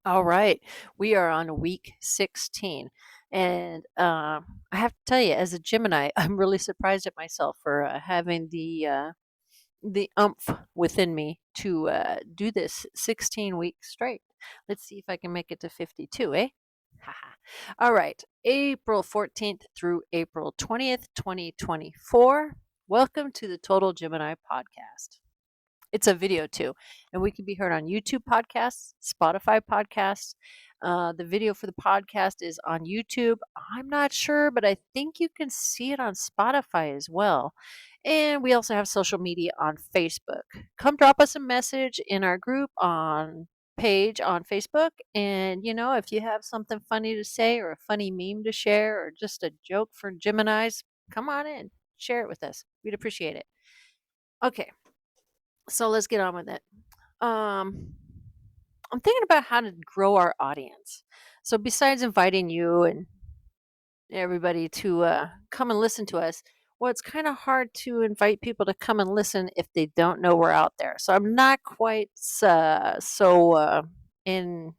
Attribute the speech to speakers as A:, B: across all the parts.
A: All right. We are on week 16. And I have to tell you, as a Gemini, I'm really surprised at myself for having the umph within me to do this 16 weeks straight. Let's see if I can make it to 52, eh? Haha. All right. April 14th through April 20th, 2024. Welcome to the Total Gemini podcast. It's a video too, and we can be heard on YouTube podcasts, Spotify podcasts. The video for the podcast is on YouTube. I'm not sure, but I think you can see it on Spotify as well. And we also have social media on Facebook. Come drop us a message in our group on page on Facebook. And if you have something funny to say or a funny meme to share or just a joke for Geminis, come on in, share it with us. We'd appreciate it. Okay, so let's get on with it. Um, I'm thinking about how to grow our audience. So besides inviting you and everybody to come and listen to us, well, it's kind of hard to invite people to come and listen if they don't know we're out there. So I'm not quite in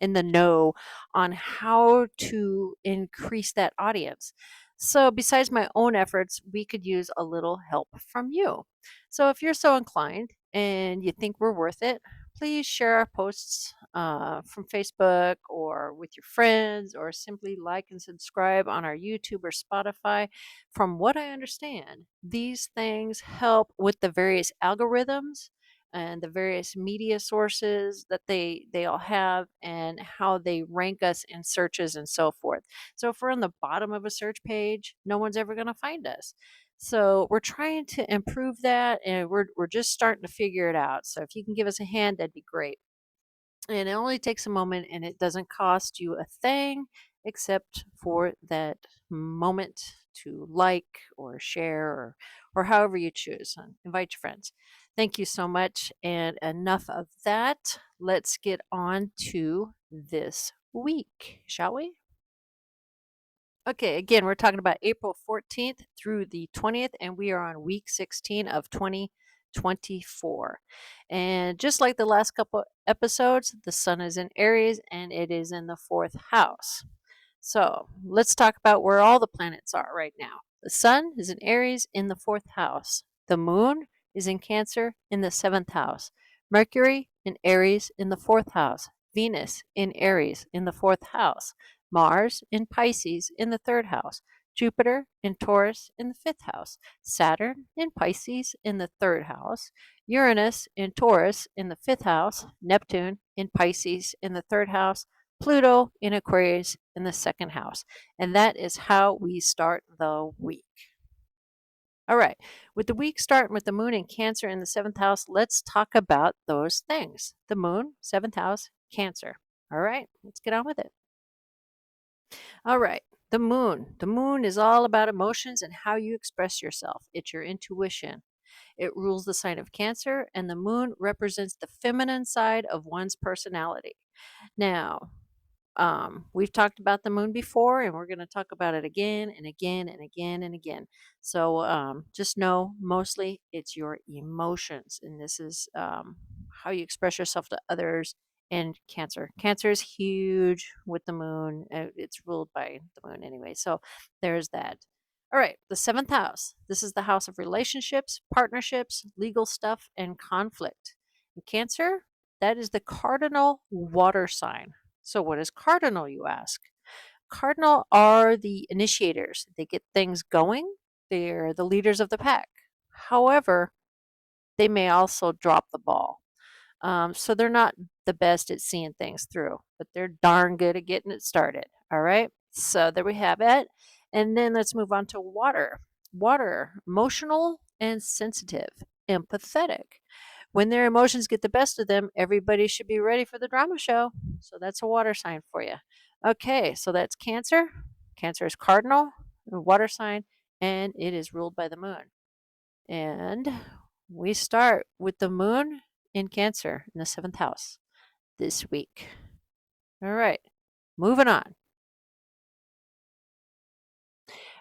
A: in the know on how to increase that audience. So, besides my own efforts, we could use a little help from you. So, if you're so inclined and you think we're worth it, please share our posts from Facebook or with your friends, or simply like and subscribe on our YouTube or Spotify. From what I understand, these things help with the various algorithms and the various media sources that they all have and how they rank us in searches and so forth. So if we're on the bottom of a search page, no one's ever going to find us. So we're trying to improve that, and we're just starting to figure it out. So if you can give us a hand, that'd be great. And it only takes a moment, and it doesn't cost you a thing except for that moment to like or share or however you choose. Invite your friends. Thank you so much. And enough of that. Let's get on to this week, shall we? Okay, again, we're talking about April 14th through the 20th, and we are on week 16 of 2024. And just like the last couple episodes, the sun is in Aries and it is in the fourth house. So let's talk about where all the planets are right now. The sun is in Aries in the fourth house. The moon is in Cancer in the seventh house. Mercury in Aries in the fourth house. Venus in Aries in the fourth house. Mars in Pisces in the third house. Jupiter in Taurus in the fifth house. Saturn in Pisces in the third house. Uranus in Taurus in the fifth house. Neptune in Pisces in the third house. Pluto in Aquarius in the second house. And that is how we start the week. All right, with the week starting with the moon in Cancer in the seventh house, let's talk about those things. The moon, seventh house, Cancer. All right, let's get on with it. All right, the moon. The moon is all about emotions and how you express yourself. It's your intuition. It rules the sign of Cancer, and the moon represents the feminine side of one's personality. Now, we've talked about the moon before, and we're going to talk about it again and again and again and again. So just know mostly it's your emotions, and this is how you express yourself to others. And Cancer. Cancer is huge with the moon. It's ruled by the moon anyway. So there's that. All right, the seventh house. This is the house of relationships, partnerships, legal stuff, and conflict. In Cancer, that is the cardinal water sign. So, what is cardinal, you ask? Cardinal are the initiators. They get things going, they're the leaders of the pack. However, they may also drop the ball. So, they're not the best at seeing things through, but they're darn good at getting it started. All right. So, there we have it. And then let's move on to water. Water, emotional and sensitive, empathetic. When their emotions get the best of them, everybody should be ready for the drama show. So that's a water sign for you. Okay, so that's Cancer. Cancer is cardinal, a water sign, and it is ruled by the moon. And we start with the moon in Cancer in the seventh house this week. All right, moving on.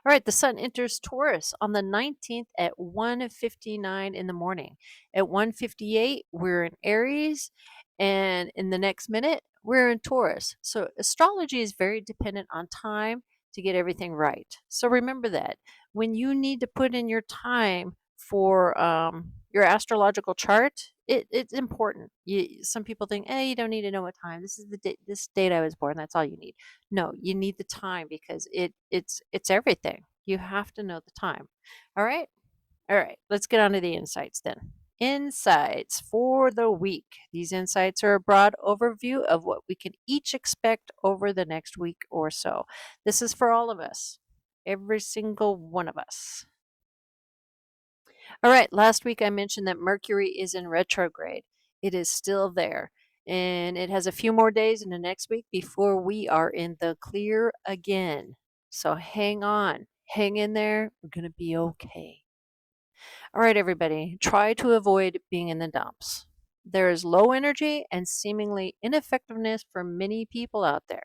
A: All right, the sun enters Taurus on the 19th at 1:59 in the morning. At 1:58, we're in Aries, and in the next minute, We're in Taurus. So astrology is very dependent on time to get everything right. So remember that when you need to put in your time for your astrological chart, it's important. Some people think, you don't need to know what time. This is the date, this date I was born. That's all you need. No, you need the time because it's everything. You have to know the time. All right. All right, let's get on to the insights then. Insights for the week. These insights are a broad overview of what we can each expect over the next week or so. This is for all of us, every single one of us. All right, last week I mentioned that Mercury is in retrograde. It is still there, and it has a few more days in the next week before we are in the clear again. So hang on, hang in there. We're going to be okay. All right, everybody, try to avoid being in the dumps. There is low energy and seemingly ineffectiveness for many people out there.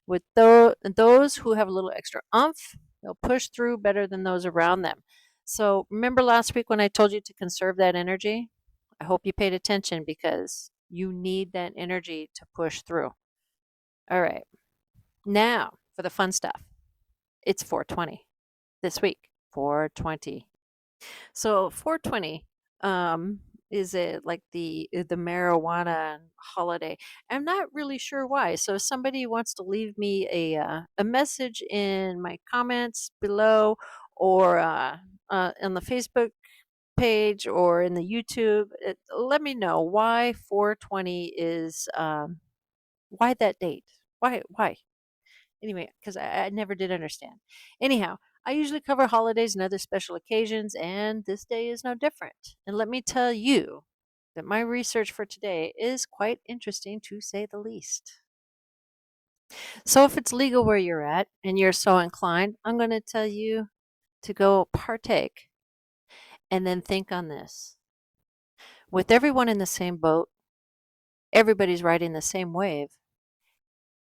A: With those who have a little extra oomph, they'll push through better than those around them. So, remember last week when I told you to conserve that energy? I hope you paid attention because you need that energy to push through. All right, now for the fun stuff. It's 420 this week. 420. So 420 is it like the marijuana holiday? I'm not really sure why. So if somebody wants to leave me a message in my comments below, or on the Facebook page or in the YouTube, let me know why 420 is why that date. Why? Anyway, because I never did understand. Anyhow, I usually cover holidays and other special occasions, and this day is no different. And let me tell you that my research for today is quite interesting to say the least. So, if it's legal where you're at and you're so inclined, I'm going to tell you to go partake and then think on this. With everyone in the same boat, everybody's riding the same wave.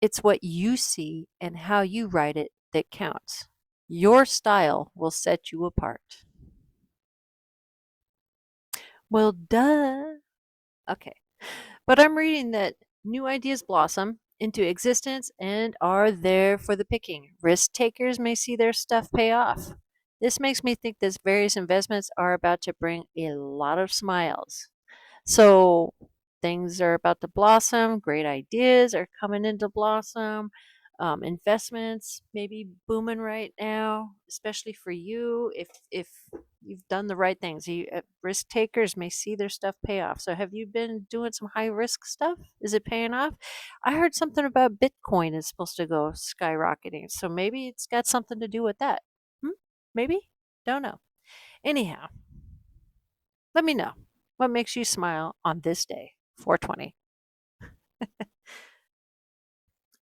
A: It's what you see and how you write it that counts. Your style will set you apart. Well, duh. Okay. But I'm reading that new ideas blossom into existence and are there for the picking. Risk takers may see their stuff pay off. This makes me think that various investments are about to bring a lot of smiles. So things are about to blossom. Great ideas are coming into blossom. Investments maybe booming right now, especially for you if you've done the right things. Risk takers may see their stuff pay off. So have you been doing some high risk stuff? Is it paying off? I heard something about Bitcoin is supposed to go skyrocketing. So maybe it's got something to do with that. Maybe? Don't know. Anyhow, let me know what makes you smile on this day, 420.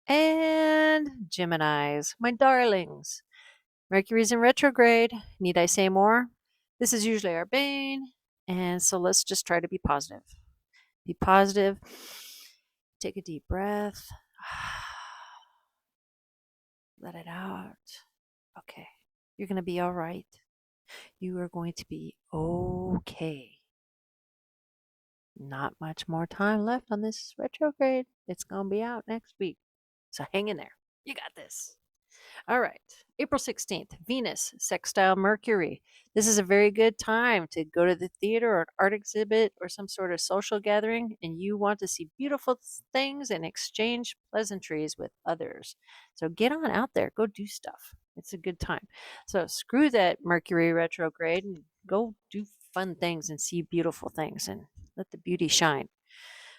A: And Geminis, my darlings. Mercury's in retrograde. Need I say more? This is usually our bane. And so let's just try to be positive. Be positive. Take a deep breath. Let it out. Okay. You're going to be all right. You are going to be okay. Not much more time left on this retrograde. It's going to be out next week. So hang in there. You got this. All right. April 16th, Venus, sextile Mercury. This is a very good time to go to the theater or an art exhibit or some sort of social gathering, and you want to see beautiful things and exchange pleasantries with others. So get on out there. Go do stuff. It's a good time. So screw that Mercury retrograde and go do fun things and see beautiful things and let the beauty shine.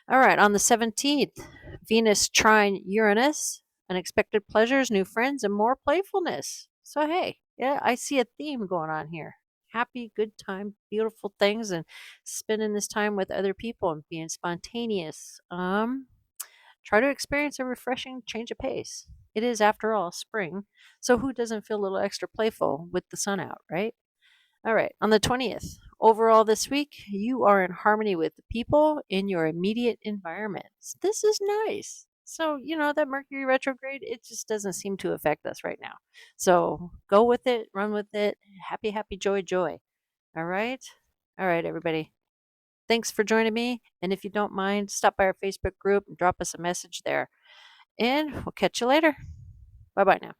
A: All right, on the 17th, Venus trine Uranus, unexpected pleasures, new friends, and more playfulness. So, hey, yeah, I see a theme going on here. Happy, good time, beautiful things, and spending this time with other people and being spontaneous. Try to experience a refreshing change of pace. It is, after all, spring, so who doesn't feel a little extra playful with the sun out, right? All right, on the 20th, overall this week, you are in harmony with the people in your immediate environment. This is nice. So, that Mercury retrograde, it just doesn't seem to affect us right now. So go with it, run with it. Happy, happy, joy, joy. All right? All right, everybody. Thanks for joining me. And if you don't mind, stop by our Facebook group and drop us a message there. And we'll catch you later. Bye bye now.